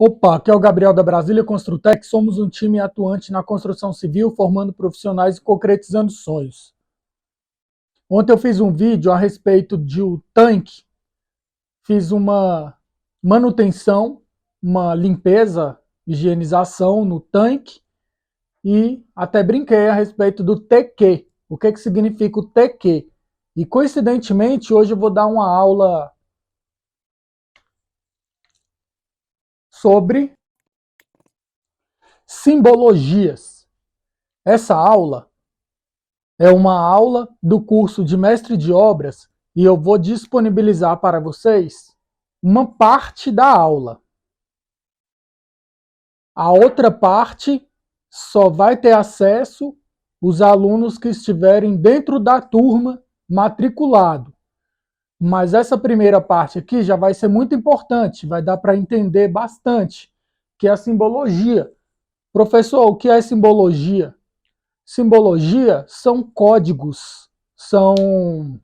Opa, aqui é o Gabriel da Brasília Construtec, somos um time atuante na construção civil, formando profissionais e concretizando sonhos. Ontem eu fiz um vídeo a respeito de um tanque, fiz uma manutenção, uma limpeza, higienização no tanque e até brinquei a respeito do TQ. O que significa o TQ? E coincidentemente hoje eu vou dar uma aula sobre simbologias. Essa aula é uma aula do curso de mestre de obras e eu vou disponibilizar para vocês uma parte da aula. A outra parte só vai ter acesso os alunos que estiverem dentro da turma matriculado. Mas essa primeira parte aqui já vai ser muito importante, vai dar para entender bastante, que é a simbologia. Professor, o que é simbologia? Simbologia são códigos, são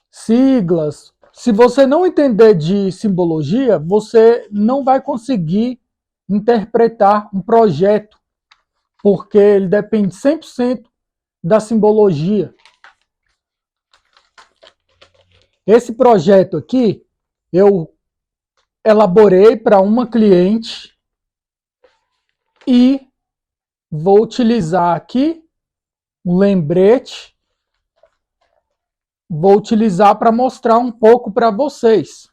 siglas. Se você não entender de simbologia, você não vai conseguir interpretar um projeto, porque ele depende 100% da simbologia. Esse projeto aqui, eu elaborei para uma cliente e vou utilizar aqui um lembrete, vou utilizar para mostrar um pouco para vocês.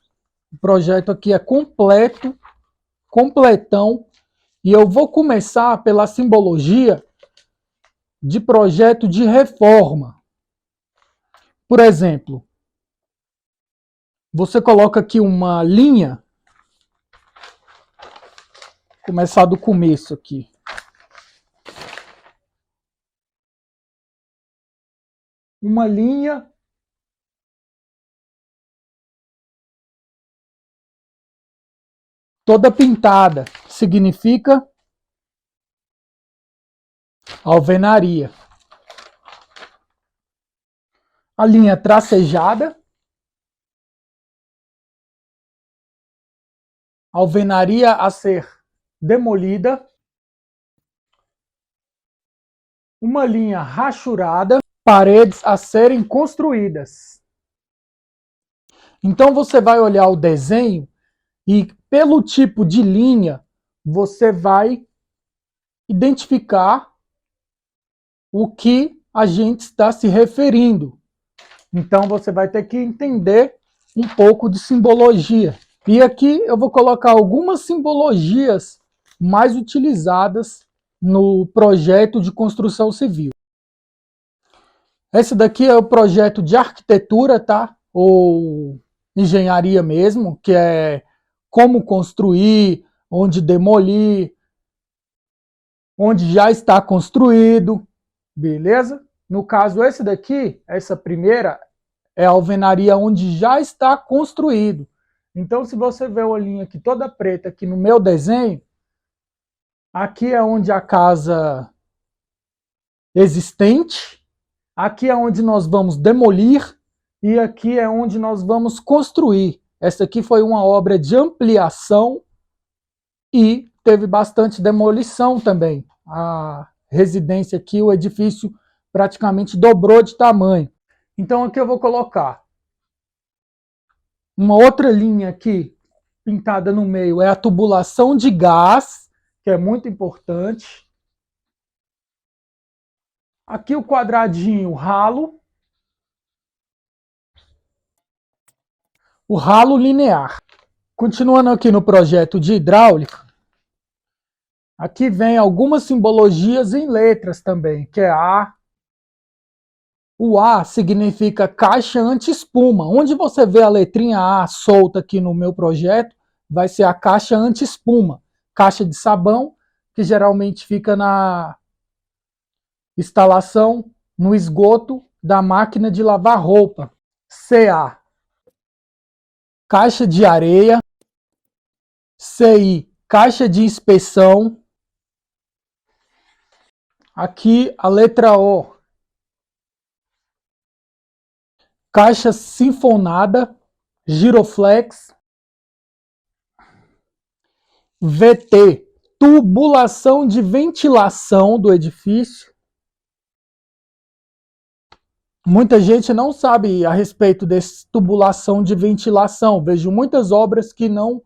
O projeto aqui é completo, completão, e eu vou começar pela simbologia de projeto de reforma. Por exemplo, você coloca aqui uma linha, começar do começo aqui. Uma linha toda pintada, significa alvenaria. A linha tracejada, alvenaria a ser demolida. Uma linha rachurada, paredes a serem construídas. Então você vai olhar o desenho e pelo tipo de linha você vai identificar o que a gente está se referindo. Então você vai ter que entender um pouco de simbologia. E aqui eu vou colocar algumas simbologias mais utilizadas no projeto de construção civil. Esse daqui é o projeto de arquitetura, tá? Ou engenharia mesmo, que é como construir, onde demolir, onde já está construído, beleza? No caso, esse daqui, essa primeira, é a alvenaria onde já está construído. Então, se você vê a linha aqui toda preta aqui no meu desenho, aqui é onde a casa existente, aqui é onde nós vamos demolir e aqui é onde nós vamos construir. Essa aqui foi uma obra de ampliação e teve bastante demolição também. A residência aqui, o edifício praticamente dobrou de tamanho. Então aqui eu vou colocar uma outra linha aqui, pintada no meio, é a tubulação de gás, que é muito importante. Aqui o quadradinho, ralo. O ralo linear. Continuando aqui no projeto de hidráulica, aqui vem algumas simbologias em letras também, que é A. O A significa caixa anti-espuma. Onde você vê a letrinha A solta aqui no meu projeto, vai ser a caixa anti-espuma. Caixa de sabão, que geralmente fica na instalação, no esgoto da máquina de lavar roupa. CA, caixa de areia. CI, caixa de inspeção. Aqui a letra O, caixa sinfonada, giroflex. VT, tubulação de ventilação do edifício. Muita gente não sabe a respeito dessa tubulação de ventilação. Vejo muitas obras que não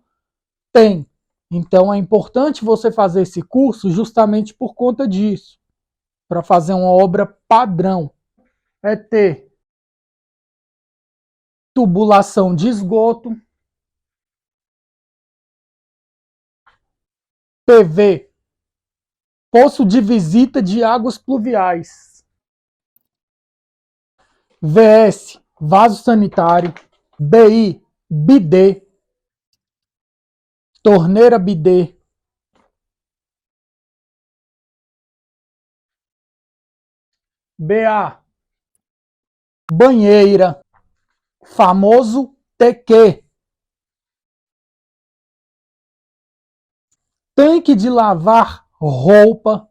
tem. Então é importante você fazer esse curso justamente por conta disso, para fazer uma obra padrão. É ter tubulação de esgoto, PV, poço de visita de águas pluviais, VS, vaso sanitário, BI, bidê, torneira bidê, BA, banheira, famoso TQ, tanque de lavar roupa,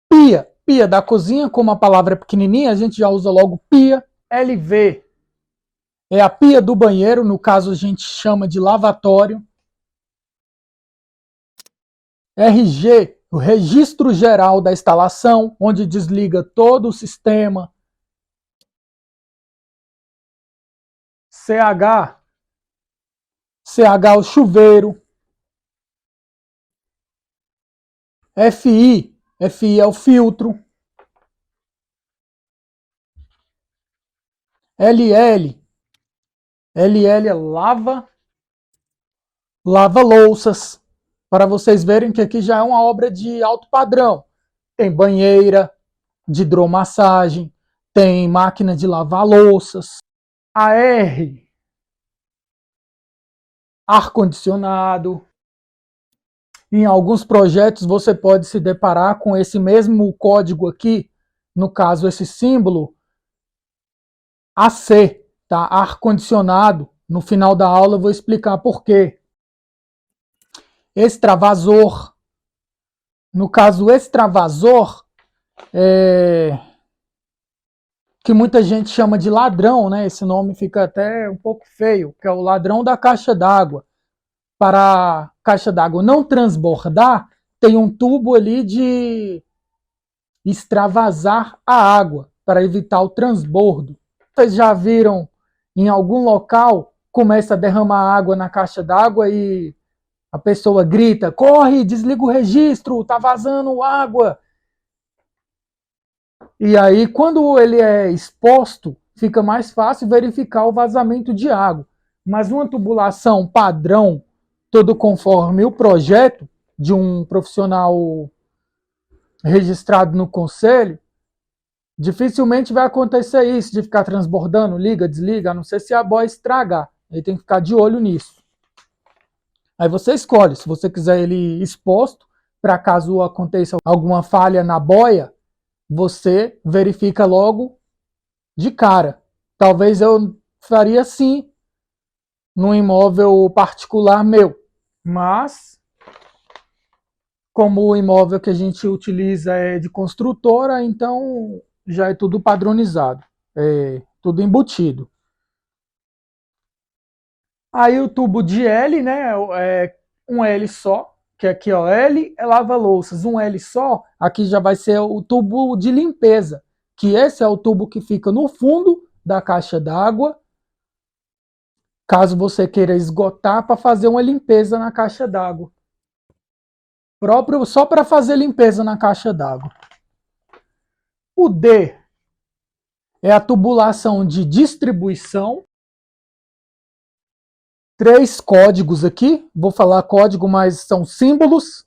pia, pia da cozinha, como a palavra é pequenininha, a gente já usa logo pia, LV, é a pia do banheiro, no caso a gente chama de lavatório, RG, o registro geral da instalação, onde desliga todo o sistema, CH, CH o chuveiro, FI, FI é o filtro, LL, LL é lava louças, para vocês verem que aqui já é uma obra de alto padrão. Tem banheira, de hidromassagem, tem máquina de lavar louças, AR, ar-condicionado. Em alguns projetos você pode se deparar com esse mesmo código aqui, no caso esse símbolo, AC, tá? Ar-condicionado. No final da aula eu vou explicar por quê. Extravasor. No caso extravasor, que muita gente chama de ladrão, né? Esse nome fica até um pouco feio, que é o ladrão da caixa d'água. Para a caixa d'água não transbordar, tem um tubo ali de extravasar a água, para evitar o transbordo. Vocês já viram em algum local, começa a derramar água na caixa d'água e a pessoa grita, corre, desliga o registro, tá vazando água. E aí, quando ele é exposto, fica mais fácil verificar o vazamento de água. Mas uma tubulação padrão, todo conforme o projeto de um profissional registrado no conselho, dificilmente vai acontecer isso, de ficar transbordando, liga, desliga, a não ser se a boia estragar. Aí tem que ficar de olho nisso. Aí você escolhe, se você quiser ele exposto, para caso aconteça alguma falha na boia, você verifica logo de cara. Talvez eu faria assim num imóvel particular meu, mas como o imóvel que a gente utiliza é de construtora, então já é tudo padronizado, é tudo embutido. Aí o tubo de L, né, é um L só, que aqui ó, L é lava-louças, um L só, aqui já vai ser o tubo de limpeza, que esse é o tubo que fica no fundo da caixa d'água, caso você queira esgotar para fazer uma limpeza na caixa d'água. Próprio só para fazer limpeza na caixa d'água. O D é a tubulação de distribuição. 3 códigos aqui, vou falar código, mas são símbolos.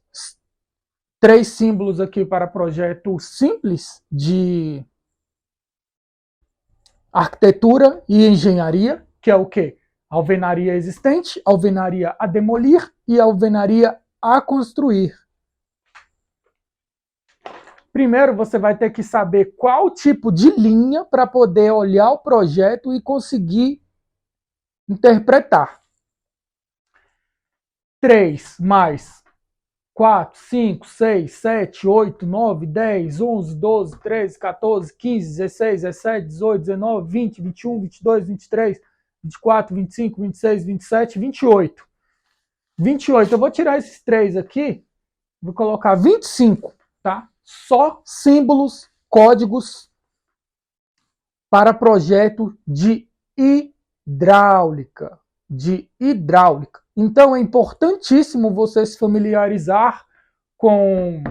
3 símbolos aqui para projeto simples de arquitetura e engenharia, que é o quê? Alvenaria existente, alvenaria a demolir e alvenaria a construir. Primeiro você vai ter que saber qual tipo de linha para poder olhar o projeto e conseguir interpretar. 3 mais 4, 5, 6, 7, 8, 9, 10, 11, 12, 13, 14, 15, 16, 17, 18, 19, 20, 21, 22, 23, 24, 25, 26, 27, 28. 28, eu vou tirar esses 3 aqui, vou colocar 25, tá? Só símbolos, códigos para projeto de hidráulica. Então é importantíssimo você se familiarizar com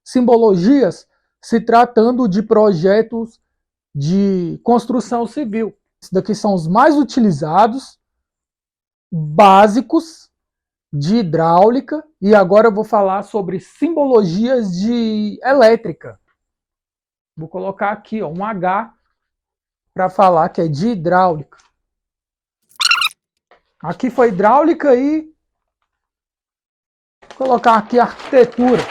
simbologias se tratando de projetos de construção civil. Esses daqui são os mais utilizados, básicos de hidráulica, e agora eu vou falar sobre simbologias de elétrica. Vou colocar aqui ó, um H para falar que é de hidráulica. Aqui foi hidráulica e vou colocar aqui arquitetura.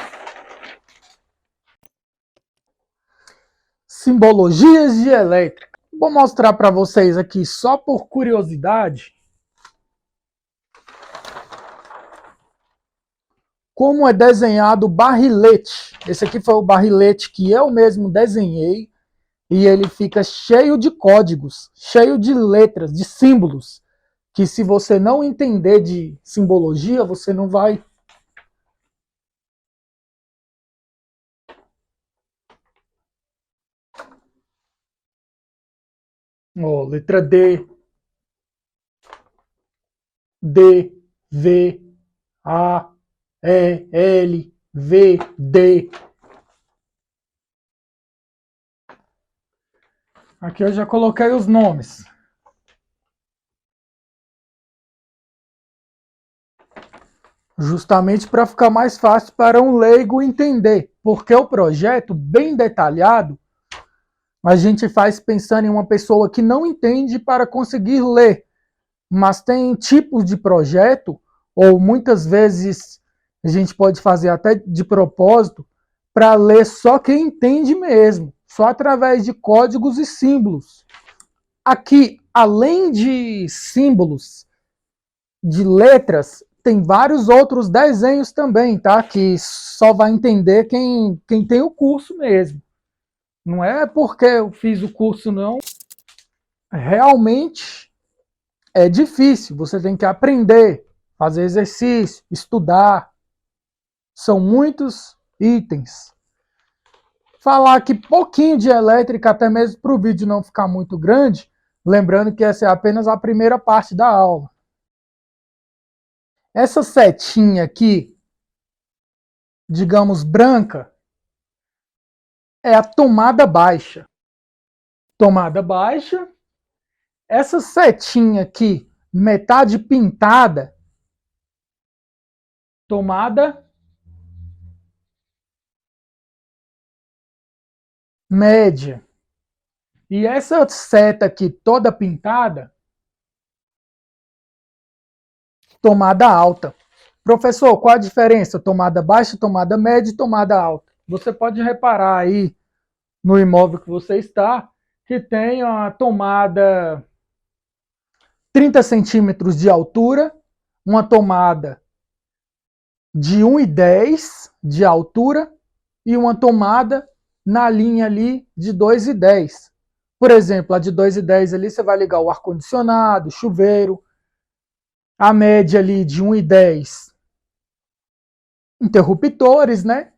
Simbologias de elétrica. Vou mostrar para vocês aqui só por curiosidade como é desenhado o barrilete. Esse aqui foi o barrilete que eu mesmo desenhei e ele fica cheio de códigos, cheio de letras, de símbolos, que se você não entender de simbologia, você não vai... Ó, letra D, D, V, A, E, L, V, D. Aqui eu já coloquei os nomes. Justamente para ficar mais fácil para um leigo entender. Porque o projeto, bem detalhado, a gente faz pensando em uma pessoa que não entende para conseguir ler. Mas tem tipos de projeto, ou muitas vezes a gente pode fazer até de propósito, para ler só quem entende mesmo, só através de códigos e símbolos. Aqui, além de símbolos, de letras, tem vários outros desenhos também, tá? Que só vai entender quem tem o curso mesmo. Não é porque eu fiz o curso, não. Realmente é difícil, você tem que aprender, fazer exercício, estudar. São muitos itens. Falar aqui pouquinho de elétrica, até mesmo para o vídeo não ficar muito grande, lembrando que essa é apenas a primeira parte da aula. Essa setinha aqui, digamos branca, é a tomada baixa. Tomada baixa. Essa setinha aqui, metade pintada, tomada média. E essa seta aqui toda pintada, tomada alta. Professor, qual a diferença? Tomada baixa, tomada média e tomada alta. Você pode reparar aí no imóvel que você está, que tem a tomada 30 centímetros de altura, uma tomada de 1,10 de altura e uma tomada na linha ali de 2,10. Por exemplo, a de 2,10 ali você vai ligar o ar-condicionado, chuveiro, a média ali de 1,10 interruptores, né?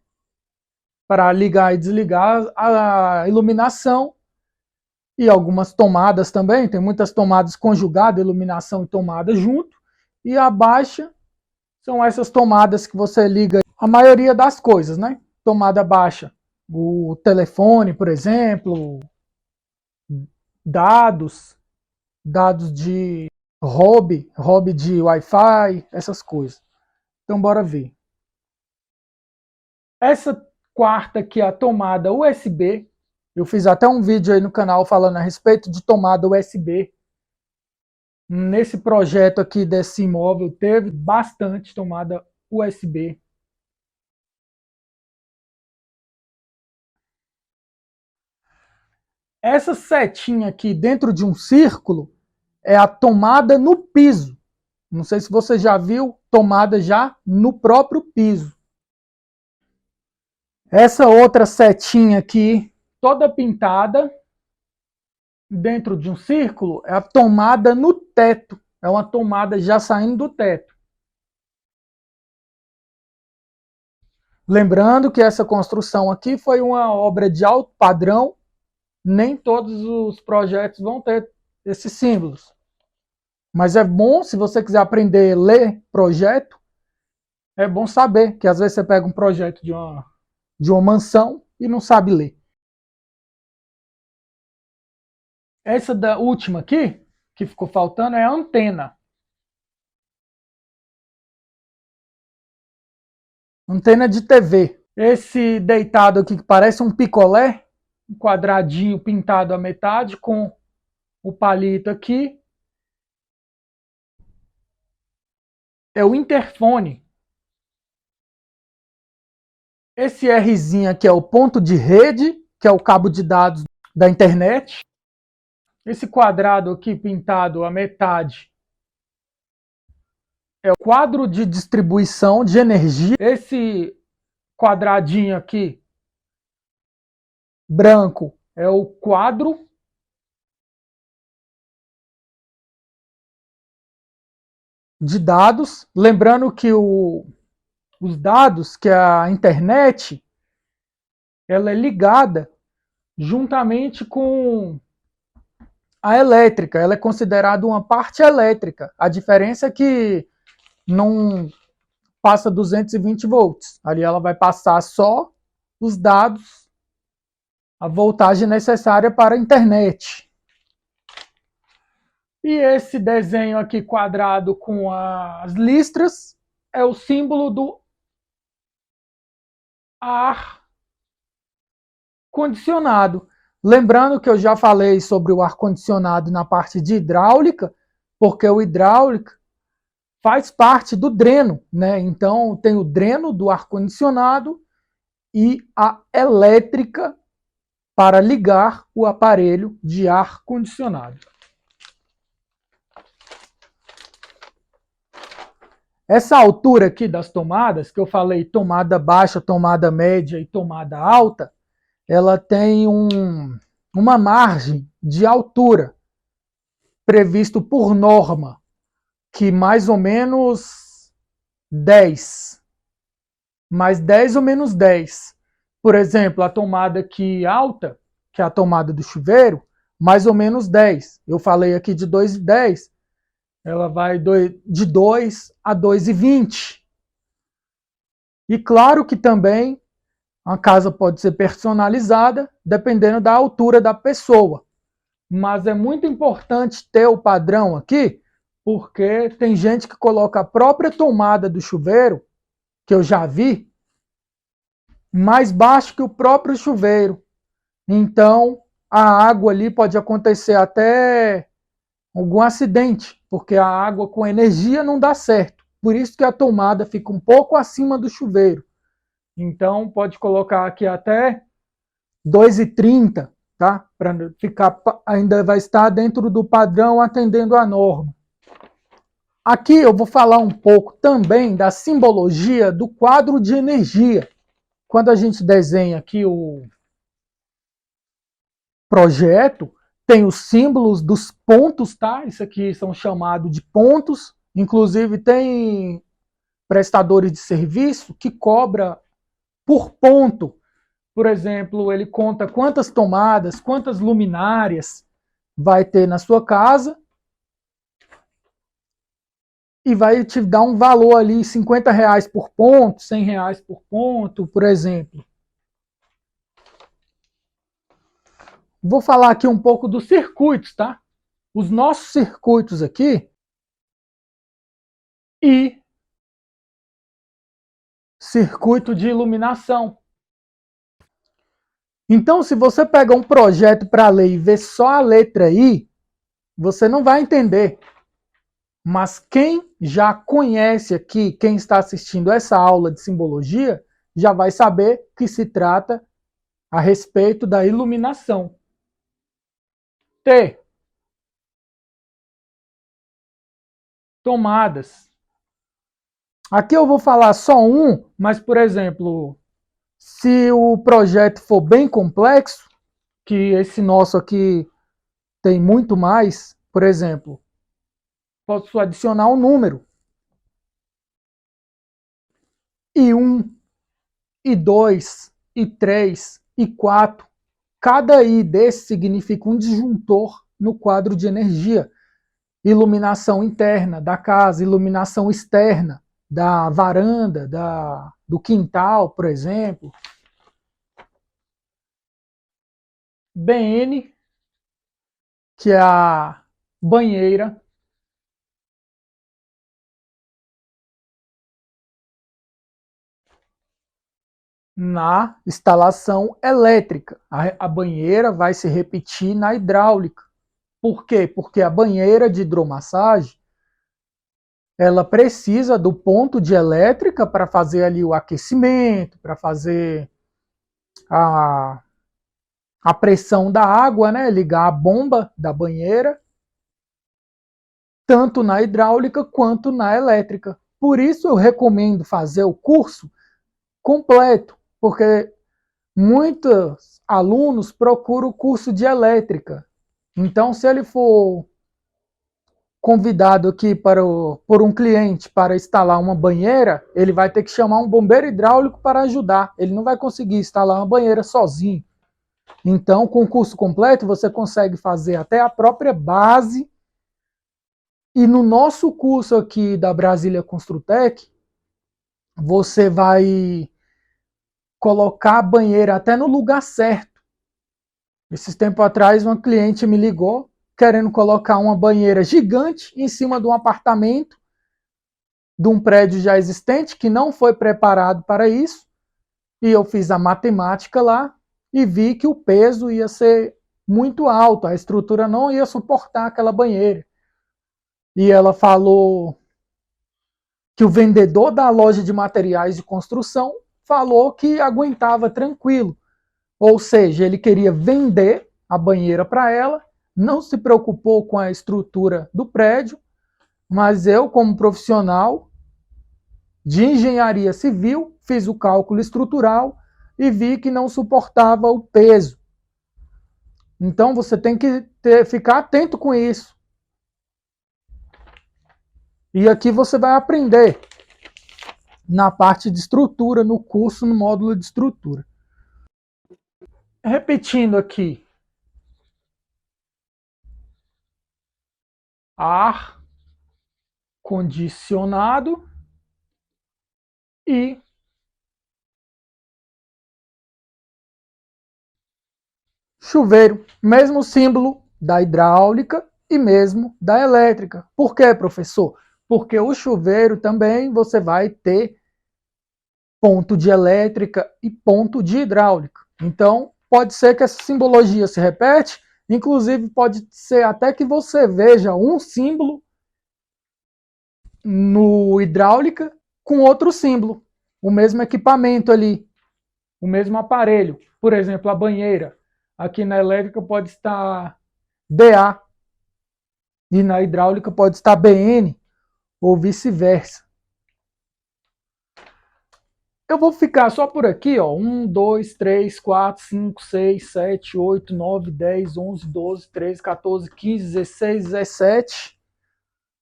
Para ligar e desligar a iluminação. E algumas tomadas também, tem muitas tomadas conjugadas, iluminação e tomada junto. E a baixa são essas tomadas que você liga a maioria das coisas, né? Tomada baixa, o telefone, por exemplo, dados de hobby de Wi-Fi, essas coisas. Então bora ver. Essa quarta aqui é a tomada USB. Eu fiz até um vídeo aí no canal falando a respeito de tomada USB. Nesse projeto aqui desse imóvel teve bastante tomada USB. Essa setinha aqui dentro de um círculo é a tomada no piso. Não sei se você já viu tomada já no próprio piso. Essa outra setinha aqui, toda pintada, dentro de um círculo, é a tomada no teto. É uma tomada já saindo do teto. Lembrando que essa construção aqui foi uma obra de alto padrão, nem todos os projetos vão ter esses símbolos. Mas é bom, se você quiser aprender a ler projeto, é bom saber que às vezes você pega um projeto de uma mansão e não sabe ler. Essa da última aqui, que ficou faltando, é a antena. Antena de TV. Esse deitado aqui que parece um picolé, um quadradinho pintado à metade com o palito aqui, é o interfone. Esse Rzinho aqui é o ponto de rede, que é o cabo de dados da internet. Esse quadrado aqui pintado à metade é o quadro de distribuição de energia. Esse quadradinho aqui branco é o quadro de dados. Lembrando que os dados, que a internet, ela é ligada juntamente com a elétrica. Ela é considerada uma parte elétrica. A diferença é que não passa 220 volts. Ali ela vai passar só os dados, a voltagem necessária para a internet. E esse desenho aqui quadrado com as listras é o símbolo do ar condicionado. Lembrando que eu já falei sobre o ar condicionado na parte de hidráulica, porque o hidráulica faz parte do dreno, né? Então tem o dreno do ar condicionado e a elétrica para ligar o aparelho de ar condicionado. Essa altura aqui das tomadas, que eu falei tomada baixa, tomada média e tomada alta, ela tem uma margem de altura previsto por norma, que mais ou menos 10, mais 10 ou menos 10. Por exemplo, a tomada aqui alta, que é a tomada do chuveiro, mais ou menos 10. Eu falei aqui de 2,10. Ela vai de 2 a 2,20. E claro que também a casa pode ser personalizada dependendo da altura da pessoa. Mas é muito importante ter o padrão aqui, porque tem gente que coloca a própria tomada do chuveiro, que eu já vi, mais baixo que o próprio chuveiro. Então, a água ali pode acontecer até algum acidente, porque a água com energia não dá certo. Por isso que a tomada fica um pouco acima do chuveiro. Então, pode colocar aqui até 2,30, tá? Para ficar, ainda vai estar dentro do padrão, atendendo a norma. Aqui eu vou falar um pouco também da simbologia do quadro de energia. Quando a gente desenha aqui o projeto, tem os símbolos dos pontos, tá? Isso aqui são chamados de pontos. Inclusive tem prestadores de serviço que cobra por ponto. Por exemplo, ele conta quantas tomadas, quantas luminárias vai ter na sua casa e vai te dar um valor ali, R$ 50 por ponto, R$ 100 por ponto, por exemplo. Vou falar aqui um pouco dos circuitos, tá? Os nossos circuitos aqui e circuito de iluminação. Então, se você pega um projeto para ler e ver só a letra I, você não vai entender. Mas quem já conhece aqui, quem está assistindo essa aula de simbologia, já vai saber que se trata a respeito da iluminação. T. Tomadas. Aqui eu vou falar só um, mas, por exemplo, se o projeto for bem complexo, que esse nosso aqui tem muito mais, por exemplo, posso adicionar um número. E 1. I2, I3, I4. Cada I desse significa um disjuntor no quadro de energia. Iluminação interna da casa, iluminação externa da varanda, do quintal, por exemplo. BN, que é a banheira. Na instalação elétrica. A banheira vai se repetir na hidráulica. Por quê? Porque a banheira de hidromassagem ela precisa do ponto de elétrica para fazer ali o aquecimento, para fazer a, a pressão da água, né? Ligar a bomba da banheira, tanto na hidráulica quanto na elétrica. Por isso eu recomendo fazer o curso completo, porque muitos alunos procuram o curso de elétrica. Então, se ele for convidado aqui por um cliente para instalar uma banheira, ele vai ter que chamar um bombeiro hidráulico para ajudar. Ele não vai conseguir instalar uma banheira sozinho. Então, com o curso completo, você consegue fazer até a própria base. E no nosso curso aqui da Brasília Construtec, você vai colocar a banheira até no lugar certo. Esses tempos atrás, uma cliente me ligou querendo colocar uma banheira gigante em cima de um apartamento de um prédio já existente que não foi preparado para isso. E eu fiz a matemática lá e vi que o peso ia ser muito alto, a estrutura não ia suportar aquela banheira. E ela falou que o vendedor da loja de materiais de construção falou que aguentava tranquilo. Ou seja, ele queria vender a banheira para ela, não se preocupou com a estrutura do prédio, mas eu, como profissional de engenharia civil, fiz o cálculo estrutural e vi que não suportava o peso. Então você tem que ficar atento com isso. E aqui você vai aprender na parte de estrutura, no curso, no módulo de estrutura. Repetindo aqui. Ar condicionado e chuveiro. Mesmo símbolo da hidráulica e mesmo da elétrica. Por quê, professor? Porque o chuveiro também você vai ter ponto de elétrica e ponto de hidráulica. Então, pode ser que essa simbologia se repete, inclusive pode ser até que você veja um símbolo no hidráulica com outro símbolo, o mesmo equipamento ali, o mesmo aparelho. Por exemplo, a banheira. Aqui na elétrica pode estar DA e na hidráulica pode estar BN ou vice-versa. Eu vou ficar só por aqui, ó. 1, 2, 3, 4, 5, 6, 7, 8, 9, 10, 11, 12, 13, 14, 15, 16, 17.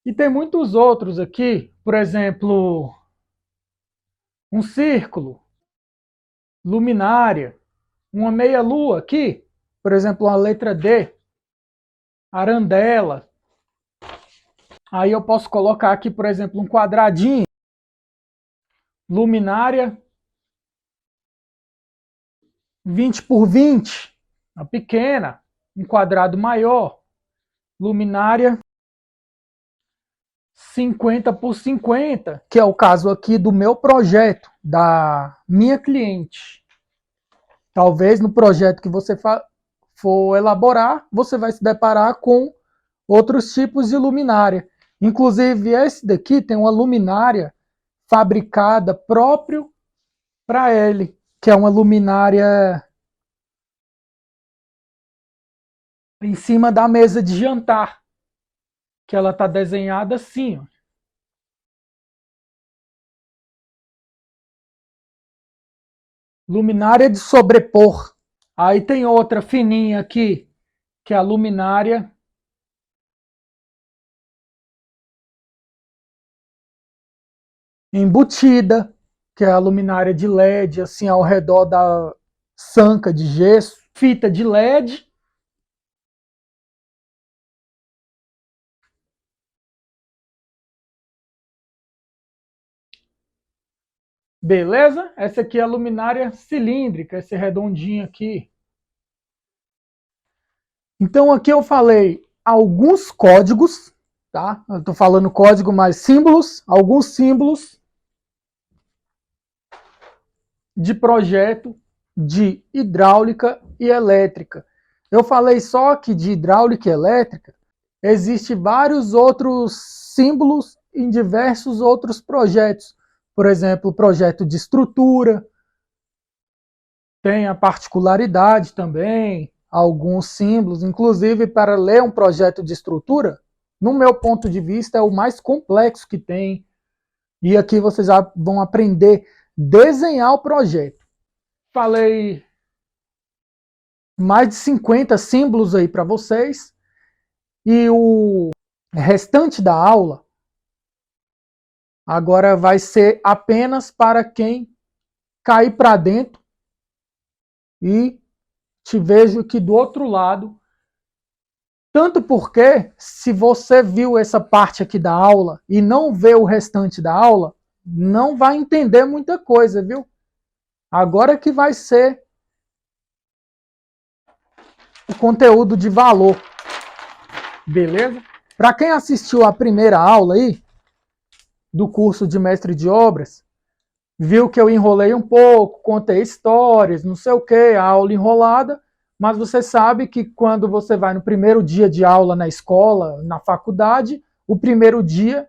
E tem muitos outros aqui. Por exemplo, um círculo, luminária, uma meia-lua aqui. Por exemplo, a letra D, arandela. Aí eu posso colocar aqui, por exemplo, um quadradinho, luminária 20 por 20, a pequena, um quadrado maior, luminária 50 por 50, que é o caso aqui do meu projeto, da minha cliente. Talvez no projeto que você for elaborar, você vai se deparar com outros tipos de luminária. Inclusive, esse daqui tem uma luminária fabricada próprio para ele, que é uma luminária em cima da mesa de jantar, que ela está desenhada assim, ó. Luminária de sobrepor. Aí tem outra fininha aqui, que é a luminária embutida, que é a luminária de LED, assim, ao redor da sanca de gesso, fita de LED. Beleza? Essa aqui é a luminária cilíndrica, esse redondinho aqui. Então aqui eu falei alguns códigos, tá? Eu estou falando código mais símbolos, alguns símbolos de projeto de hidráulica e elétrica. Eu falei só que de hidráulica e elétrica, existem vários outros símbolos em diversos outros projetos. Por exemplo, o projeto de estrutura, tem a particularidade também, alguns símbolos, inclusive para ler um projeto de estrutura, no meu ponto de vista, é o mais complexo que tem. E aqui vocês já vão aprender a desenhar o projeto. Falei mais de 50 símbolos aí para vocês. E o restante da aula agora vai ser apenas para quem cair para dentro e te vejo aqui do outro lado. Tanto porque, se você viu essa parte aqui da aula e não vê o restante da aula, não vai entender muita coisa, viu? Agora que vai ser o conteúdo de valor. Beleza? Para quem assistiu a primeira aula aí, do curso de mestre de obras, viu que eu enrolei um pouco, contei histórias, não sei o que, a aula enrolada, mas você sabe que quando você vai no primeiro dia de aula na escola, na faculdade, o primeiro dia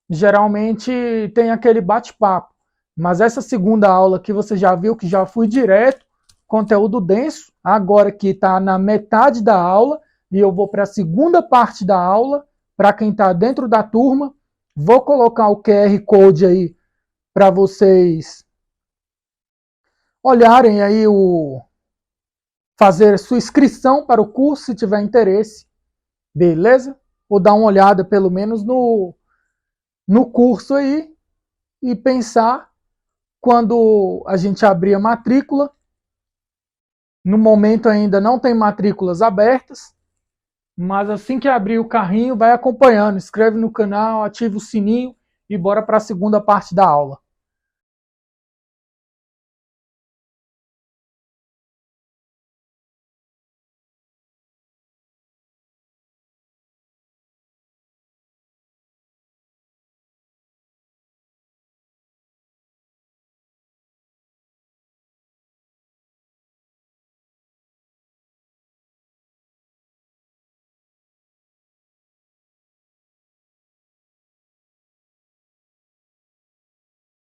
geralmente tem aquele bate-papo. Mas essa segunda aula que você já viu que já fui direto, conteúdo denso, agora que está na metade da aula, e eu vou para a segunda parte da aula, para quem está dentro da turma, vou colocar o QR Code aí para vocês olharem aí fazer sua inscrição para o curso se tiver interesse, beleza? Ou dar uma olhada pelo menos no curso aí e pensar quando a gente abrir a matrícula. No momento ainda não tem matrículas abertas, mas assim que abrir o carrinho, vai acompanhando, inscreve no canal, ativa o sininho e bora para a segunda parte da aula.